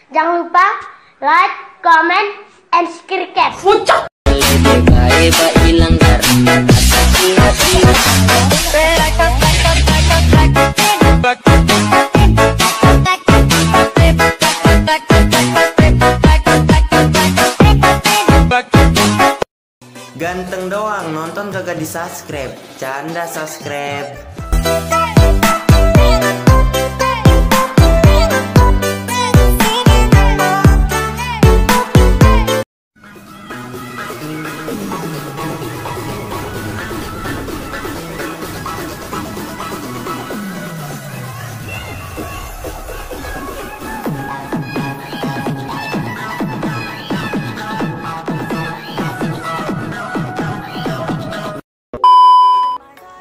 Jangan lupa like, comment, and subscribe. Ganteng doang, nonton kagak di subscribe. Canda subscribe.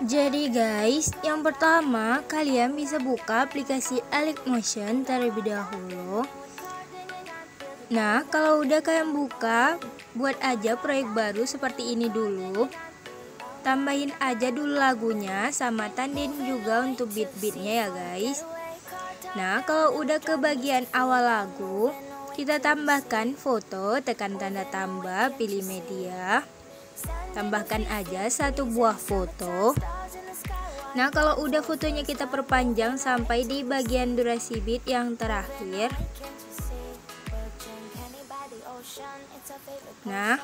Jadi guys, yang pertama kalian bisa buka aplikasi AliKmotion terlebih dahulu. Nah, kalau udah kalian buka, buat aja proyek baru seperti ini dulu. Tambahin aja dulu lagunya sama tandin juga untuk beat-beatnya ya guys. Nah, kalau udah ke bagian awal lagu, kita tambahkan foto, tekan tanda tambah, pilih media. Tambahkan aja satu buah foto. Nah, kalau udah fotonya kita perpanjang sampai di bagian durasi beat yang terakhir. Nah,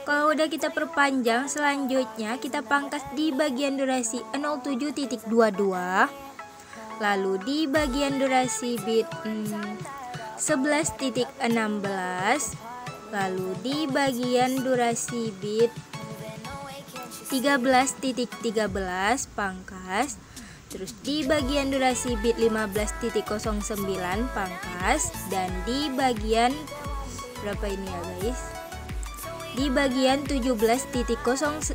kalau udah kita perpanjang, selanjutnya kita pangkas di bagian durasi 07.22. Lalu di bagian durasi beat 11.16. Lalu di bagian durasi beat 13.13 pangkas. Terus di bagian durasi beat 15.09 pangkas. Dan di bagian berapa ini ya guys, di bagian 17.005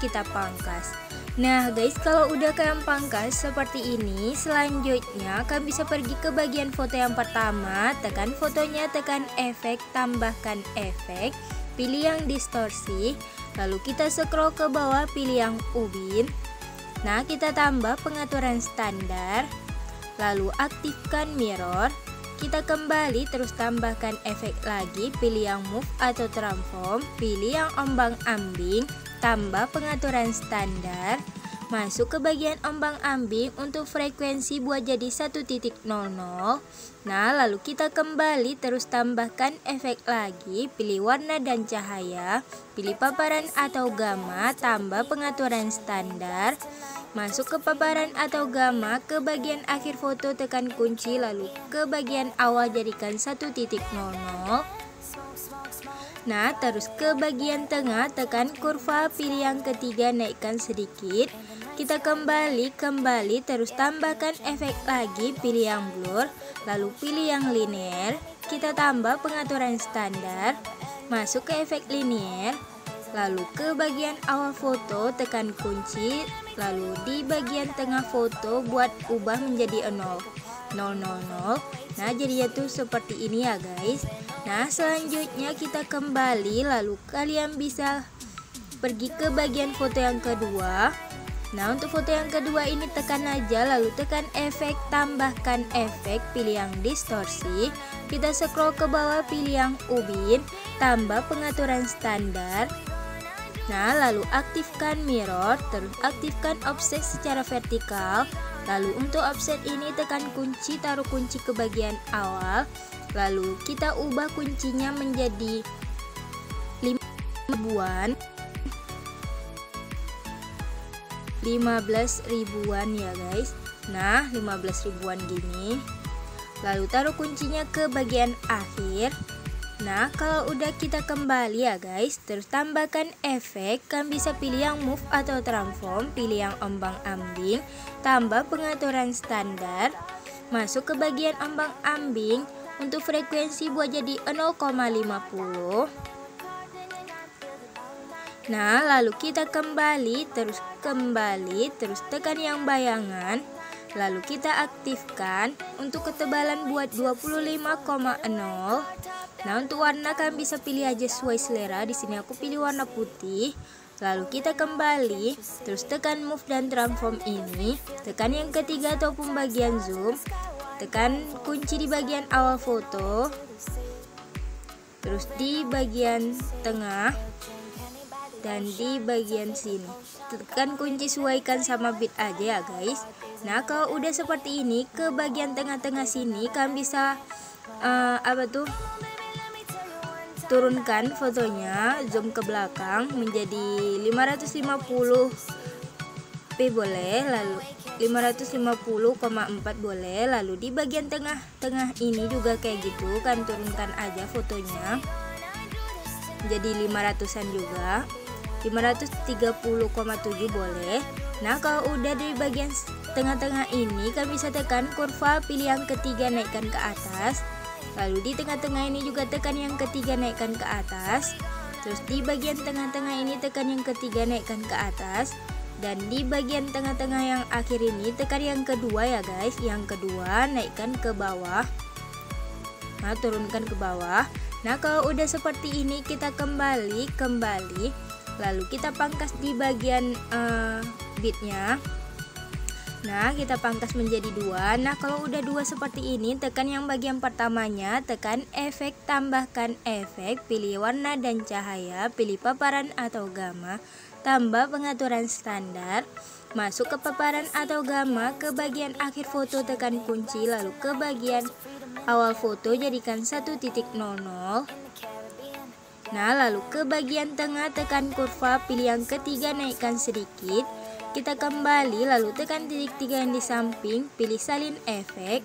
kita pangkas. Nah guys, kalau udah kalian pangkas seperti ini, selanjutnya kalian bisa pergi ke bagian foto yang pertama, tekan fotonya, tekan efek, tambahkan efek, pilih yang distorsi, lalu kita scroll ke bawah, pilih yang ubin. Nah, kita tambah pengaturan standar, lalu aktifkan mirror. Kita kembali terus tambahkan efek lagi, pilih yang move atau transform, pilih yang ombang-ambing, tambah pengaturan standar, masuk ke bagian ombang-ambing untuk frekuensi buat jadi 1.00. Nah, lalu kita kembali terus tambahkan efek lagi, pilih warna dan cahaya, pilih paparan atau gamma, tambah pengaturan standar, masuk ke paparan atau gamma, ke bagian akhir foto tekan kunci, lalu ke bagian awal jadikan 1.00. Nah, terus ke bagian tengah tekan kurva, pilih yang ketiga, naikkan sedikit. Kita kembali terus tambahkan efek lagi, pilih yang blur, lalu pilih yang linear. Kita tambah pengaturan standar, masuk ke efek linear, lalu ke bagian awal foto tekan kunci, lalu di bagian tengah foto buat ubah menjadi 000. Nah, jadinya tuh seperti ini ya guys. Nah, selanjutnya kita kembali, lalu kalian bisa pergi ke bagian foto yang kedua. Nah, untuk foto yang kedua ini tekan aja, lalu tekan efek, tambahkan efek, pilih yang distorsi. Kita scroll ke bawah, pilih yang ubin, tambah pengaturan standar. Nah, lalu aktifkan mirror, terus aktifkan offset secara vertikal. Lalu untuk offset ini tekan kunci, taruh kunci ke bagian awal. Lalu kita ubah kuncinya menjadi 15 ribuan ya guys. Nah, 15 ribuan gini. Lalu taruh kuncinya ke bagian akhir. Nah, kalau udah kita kembali ya guys, terus tambahkan efek, kan bisa pilih yang move atau transform, pilih yang ombang-ambing, tambah pengaturan standar, masuk ke bagian ombang-ambing, untuk frekuensi buat jadi 0,50. Nah, lalu kita kembali terus tekan yang bayangan, lalu kita aktifkan untuk ketebalan buat 25,0. Nah, untuk warna kalian bisa pilih aja sesuai selera. Di sini aku pilih warna putih. Lalu kita kembali, terus tekan move dan transform ini. Tekan yang ketiga ataupun bagian zoom. tekan kunci di bagian awal foto, terus di bagian tengah dan di bagian sini tekan kunci sesuaikan sama bit aja ya guys. Nah kalau udah seperti ini, ke bagian tengah-tengah sini kalian bisa turunkan fotonya, zoom ke belakang menjadi 550p boleh, lalu 550,4 boleh, lalu di bagian tengah-tengah ini juga kayak gitu kan, turunkan aja fotonya jadi 500an juga, 530,7 boleh. Nah kalau udah di bagian tengah-tengah ini kalian bisa tekan kurva, pilih yang ketiga, naikkan ke atas. Lalu di tengah-tengah ini juga tekan yang ketiga, naikkan ke atas. Terus di bagian tengah-tengah ini tekan yang ketiga, naikkan ke atas. Dan di bagian tengah-tengah yang akhir ini tekan yang kedua ya guys. Yang kedua naikkan ke bawah. Nah turunkan ke bawah. Nah kalau udah seperti ini kita kembali. Lalu kita pangkas di bagian bitnya. Nah kita pangkas menjadi 2. Nah kalau udah 2 seperti ini, tekan yang bagian pertamanya, tekan efek, tambahkan efek, pilih warna dan cahaya, pilih paparan atau gamma, tambah pengaturan standar, masuk ke paparan atau gamma, ke bagian akhir foto tekan kunci, lalu ke bagian awal foto jadikan 1.00. Nah lalu ke bagian tengah tekan kurva, pilih yang ketiga, naikkan sedikit. Kita kembali lalu tekan titik 3 yang di samping, pilih salin efek,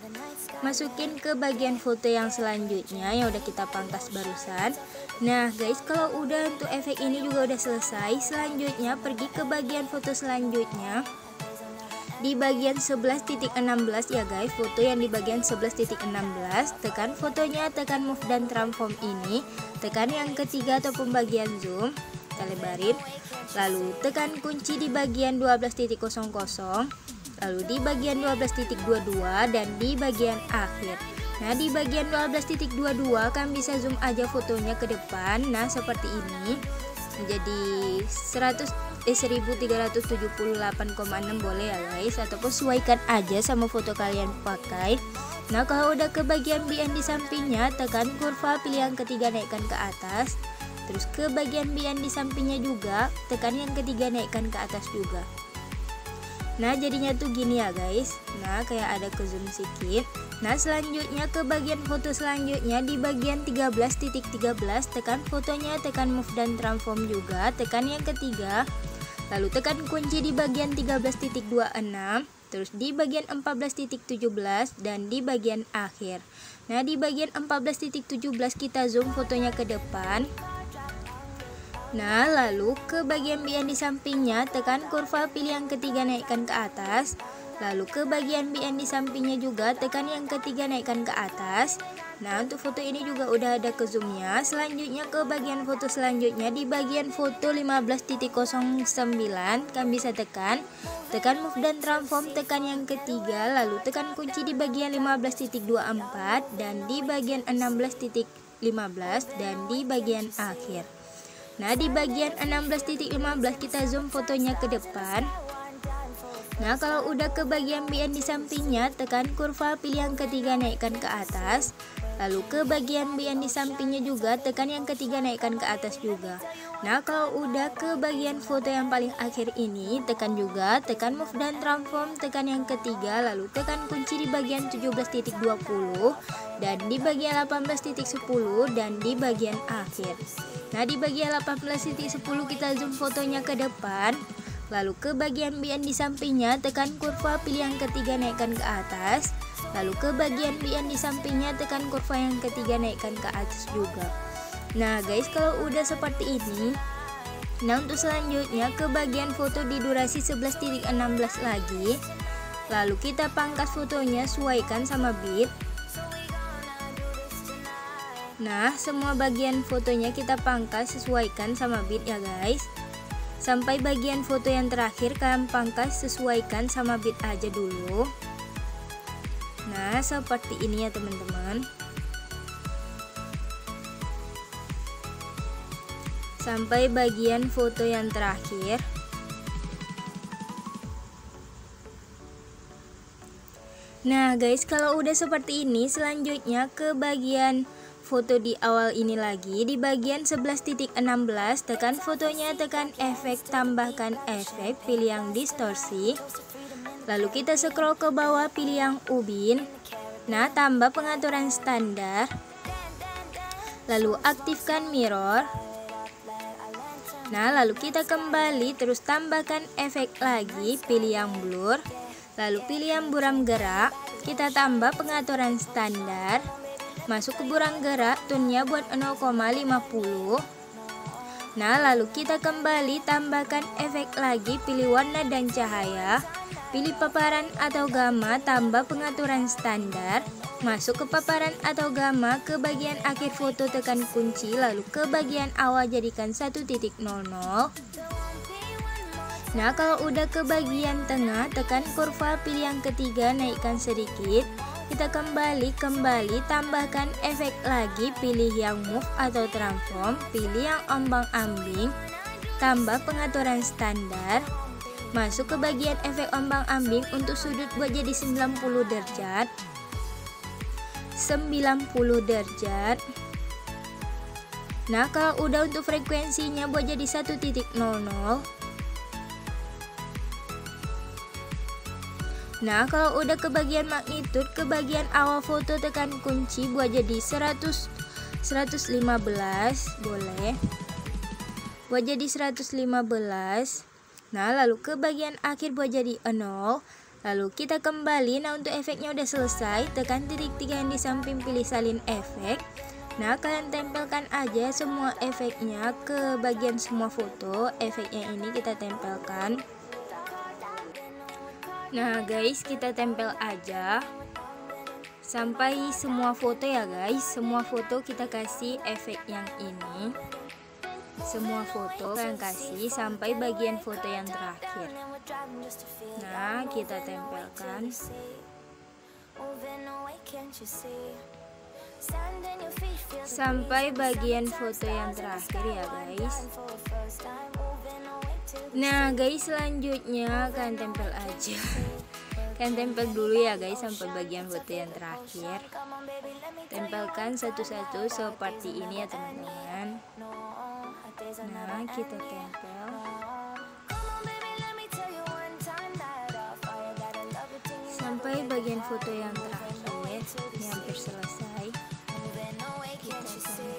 masukin ke bagian foto yang selanjutnya yang udah kita pangkas barusan. Nah guys, kalau udah untuk efek ini juga udah selesai, selanjutnya pergi ke bagian foto selanjutnya. Di bagian 11.16 ya guys, foto yang di bagian 11.16, tekan fotonya, tekan move dan transform ini, tekan yang ketiga ataupun bagian zoom, kita lebarin. Lalu tekan kunci di bagian 12.00, lalu di bagian 12.22 dan di bagian akhir. Nah di bagian 12.22 kan bisa zoom aja fotonya ke depan. Nah seperti ini menjadi 1378,6 boleh ya guys, ataupun sesuaikan aja sama foto kalian pakai. Nah kalau udah ke bagian B yang di sampingnya, tekan kurva, pilih yang ketiga, naikkan ke atas. Terus ke bagian B yang di sampingnya juga, tekan yang ketiga, naikkan ke atas juga. Nah jadinya tuh gini ya guys. Nah kayak ada ke zoom sedikit. Nah selanjutnya ke bagian foto selanjutnya, di bagian 13.13 tekan fotonya, tekan move dan transform juga, tekan yang ketiga, lalu tekan kunci di bagian 13.26, terus di bagian 14.17 dan di bagian akhir. Nah di bagian 14.17 kita zoom fotonya ke depan. Nah lalu ke bagian B yang di sampingnya, tekan kurva, pilih yang ketiga, naikkan ke atas. Lalu ke bagian B yang di sampingnya juga, tekan yang ketiga, naikkan ke atas. Nah untuk foto ini juga udah ada ke zoomnya. Selanjutnya ke bagian foto selanjutnya, di bagian foto 15.09 kan bisa tekan move dan transform, tekan yang ketiga, lalu tekan kunci di bagian 15.24 dan di bagian 16.15 dan di bagian akhir. Nah di bagian 16.15 kita zoom fotonya ke depan. Nah kalau udah ke bagian B yang di sampingnya, tekan kurva, pilih yang ketiga, naikkan ke atas. Lalu ke bagian B yang di sampingnya juga, tekan yang ketiga, naikkan ke atas juga. Nah kalau udah ke bagian foto yang paling akhir ini, tekan juga, tekan move dan transform, tekan yang ketiga, lalu tekan kunci di bagian 17.20 dan di bagian 18.10 dan di bagian akhir. Nah di bagian 18.10 kita zoom fotonya ke depan. Lalu ke bagian B yang di sampingnya, tekan kurva, pilih yang ketiga, naikkan ke atas. Lalu ke bagian B yang di sampingnya, tekan kurva yang ketiga, naikkan ke atas juga. Nah guys, kalau udah seperti ini, nah untuk selanjutnya ke bagian foto di durasi 11.16 lagi. Lalu kita pangkas fotonya, sesuaikan sama bit. Nah semua bagian fotonya kita pangkas, sesuaikan sama bit ya guys. Sampai bagian foto yang terakhir kalian pangkas, sesuaikan sama bit aja dulu. Nah seperti ini ya teman-teman. Sampai bagian foto yang terakhir. Nah guys, kalau udah seperti ini, selanjutnya ke bagian foto di awal ini lagi, di bagian 11.16 tekan fotonya, tekan efek, tambahkan efek, pilih yang distorsi. Lalu kita scroll ke bawah, pilih yang ubin. Nah, tambah pengaturan standar. Lalu aktifkan mirror. Nah, lalu kita kembali, terus tambahkan efek lagi, pilih yang blur. Lalu pilih yang buram gerak, kita tambah pengaturan standar. Masuk ke buram gerak, tone-nya buat 0,50. Nah, lalu kita kembali, tambahkan efek lagi, pilih warna dan cahaya. Pilih paparan atau gamma, tambah pengaturan standar. Masuk ke paparan atau gamma, ke bagian akhir foto tekan kunci, lalu ke bagian awal jadikan 1.00. Nah, kalau udah ke bagian tengah, tekan kurva, pilih yang ketiga, naikkan sedikit. Kita kembali, tambahkan efek lagi, pilih yang move atau transform, pilih yang ombang-ambing, tambah pengaturan standar. Masuk ke bagian efek ombang-ambing, untuk sudut buat jadi 90 derajat. 90 derajat. Nah, kalau udah untuk frekuensinya buat jadi 1.00. Nah, kalau udah ke bagian magnitude, ke bagian awal foto tekan kunci buat jadi 100, 115, boleh. Buat jadi 115. Nah, lalu ke bagian akhir buat jadi 0. Lalu kita kembali. Nah, untuk efeknya udah selesai, tekan titik 3 yang di samping, pilih salin efek. Nah, kalian tempelkan aja semua efeknya ke bagian semua foto. Efeknya ini kita tempelkan. Nah guys, kita tempel aja sampai semua foto ya guys. Semua foto kita kasih efek yang ini. Semua foto kalian kasih sampai bagian foto yang terakhir. Nah, kita tempelkan. Sampai bagian foto yang terakhir ya guys. Nah guys, selanjutnya kalian tempel aja. Kalian tempel dulu ya guys sampai bagian foto yang terakhir. Tempelkan satu-satu seperti ini ya teman-teman. Nah, kita tempel sampai bagian foto yang terakhir. Ini hampir selesai. Kita tempel.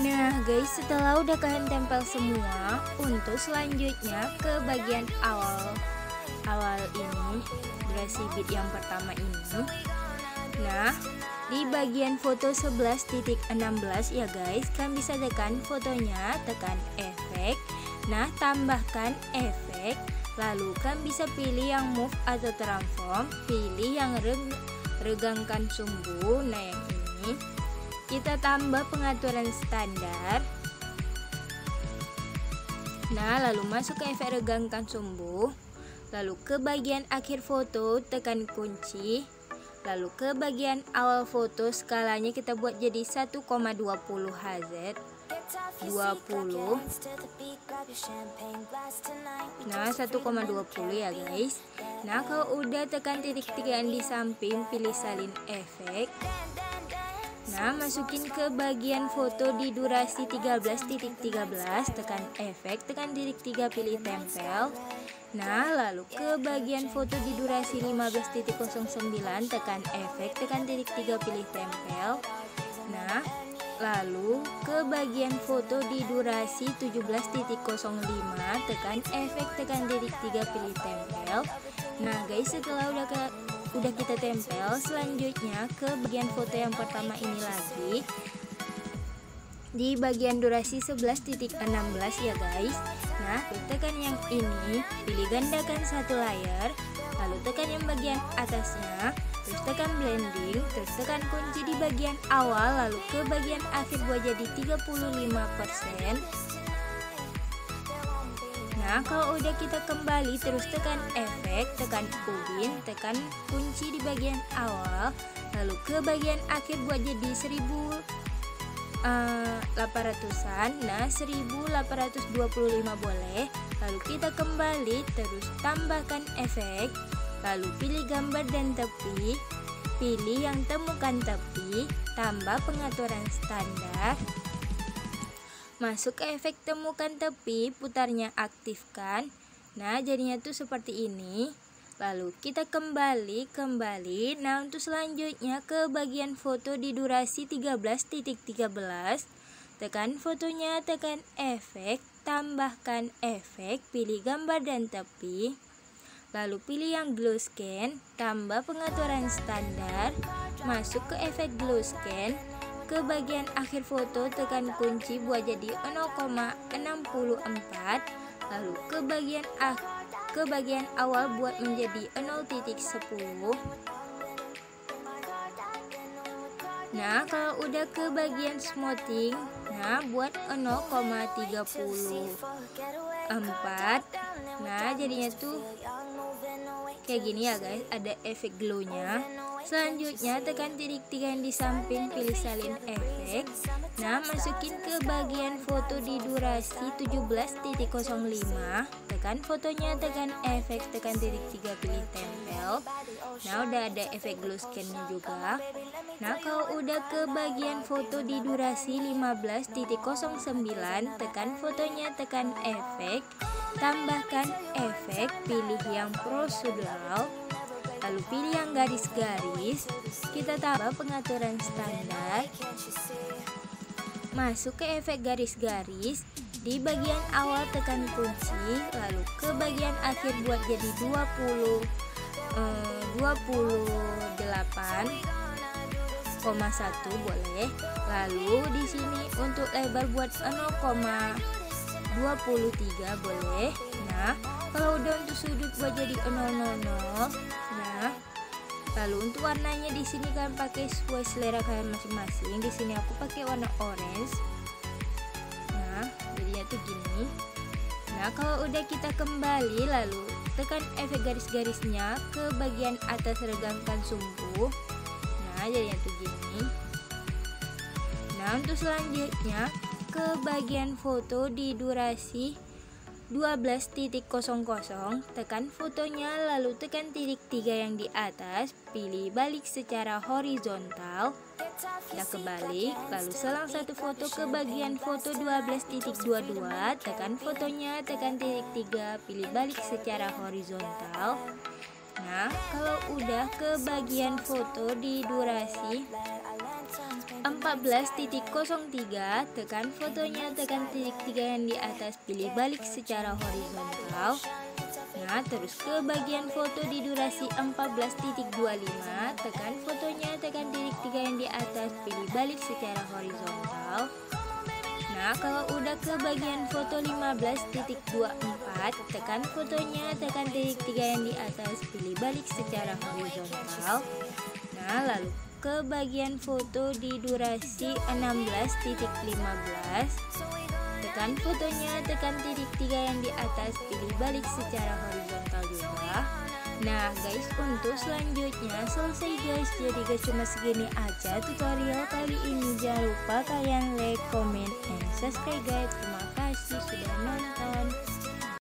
Nah guys, setelah udah kalian tempel semua, untuk selanjutnya ke bagian awal ini, durasi bit yang pertama ini. Nah, di bagian foto 11.16 ya guys, kalian bisa tekan fotonya, tekan efek. Nah, tambahkan efek. Lalu kalian bisa pilih yang move atau transform, pilih yang regangkan sumbu. Nah, yang ini kita tambah pengaturan standar. Nah, lalu masuk ke efek regangkan sumbu. Lalu ke bagian akhir foto tekan kunci. Lalu ke bagian awal foto, skalanya kita buat jadi 1,20 Hz. 20. Nah, 1,20 ya guys. Nah, kalau udah tekan titik 3 di samping, pilih salin efek. Nah, masukin ke bagian foto di durasi 13.13, tekan efek, tekan titik 3, pilih tempel. Nah, lalu ke bagian foto di durasi 15.09, tekan efek, tekan titik 3, pilih tempel. Nah, lalu ke bagian foto di durasi 17.05, tekan efek, tekan titik 3, pilih tempel. Nah guys, setelah udah kita tempel, selanjutnya ke bagian foto yang pertama ini lagi, di bagian durasi 11.16 ya guys. Nah, tekan yang ini, pilih gandakan satu layar, lalu tekan yang bagian atasnya, terus tekan blending, terus tekan kunci di bagian awal, lalu ke bagian akhir buat jadi 35%. Nah, kalau udah kita kembali, terus tekan efek, tekan ubin, tekan kunci di bagian awal, lalu ke bagian akhir buat jadi 1800-an. Nah, 1825 boleh. Lalu kita kembali, terus tambahkan efek, lalu pilih gambar dan tepi, pilih yang temukan tepi, tambah pengaturan standar, masuk ke efek temukan tepi, putarnya aktifkan. Nah, jadinya tuh seperti ini. Lalu kita kembali. Nah, untuk selanjutnya ke bagian foto di durasi 13.13, tekan fotonya, tekan efek, tambahkan efek, pilih gambar dan tepi, lalu pilih yang glow scan, tambah pengaturan standar, masuk ke efek glow scan, ke bagian akhir foto tekan kunci buat jadi 0,64, lalu ke bagian awal buat menjadi 0.10. Nah, kalau udah ke bagian smoothing, nah buat 0,34. Nah, jadinya tuh kayak gini ya guys, ada efek glownya. Selanjutnya tekan titik 3 yang di samping, pilih salin efek. Nah, masukin ke bagian foto di durasi 17.05, tekan fotonya, tekan efek, tekan titik 3, pilih tempel. Nah, udah ada efek glow scan-nya juga. Nah, kalau udah ke bagian foto di durasi 15.09, tekan fotonya, tekan efek, tambahkan efek, pilih yang prosedural, lalu pilih yang garis-garis, kita tambah pengaturan standar, masuk ke efek garis-garis, di bagian awal tekan kunci, lalu ke bagian akhir buat jadi 28,1 boleh. Lalu di sini untuk lebar buat 0,23 boleh. Nah, kalau udah untuk sudut buat jadi 0,00. Nah, lalu untuk warnanya di sini kan pakai sesuai selera kalian masing-masing. Di sini aku pakai warna orange. Nah, jadinya tuh gini. Nah, kalau udah kita kembali, lalu tekan efek garis-garisnya ke bagian atas, regangkan sumbu. Nah, jadinya tuh gini. Nah, untuk selanjutnya ke bagian foto di durasi 12.00, tekan fotonya, lalu tekan titik 3 yang di atas, pilih balik secara horizontal. Udah kebalik, lalu selang satu foto ke bagian foto 12.22, tekan fotonya, tekan titik 3, pilih balik secara horizontal. Nah, kalau udah ke bagian foto di durasi 14.03, tekan fotonya, tekan titik 3 yang di atas, pilih balik secara horizontal. Nah, terus ke bagian foto di durasi 14.25, tekan fotonya, tekan titik 3 yang di atas, pilih balik secara horizontal. Nah, kalau udah ke bagian foto 15.24, tekan fotonya, tekan titik 3 yang di atas, pilih balik secara horizontal. Nah, lalu ke bagian foto di durasi 16.15, tekan fotonya, tekan titik 3 yang di atas, pilih balik secara horizontal juga. Nah guys, untuk selanjutnya selesai guys. Jadi guys, cuma segini aja tutorial kali ini. Jangan lupa kalian like, comment, and subscribe guys. Terima kasih sudah nonton.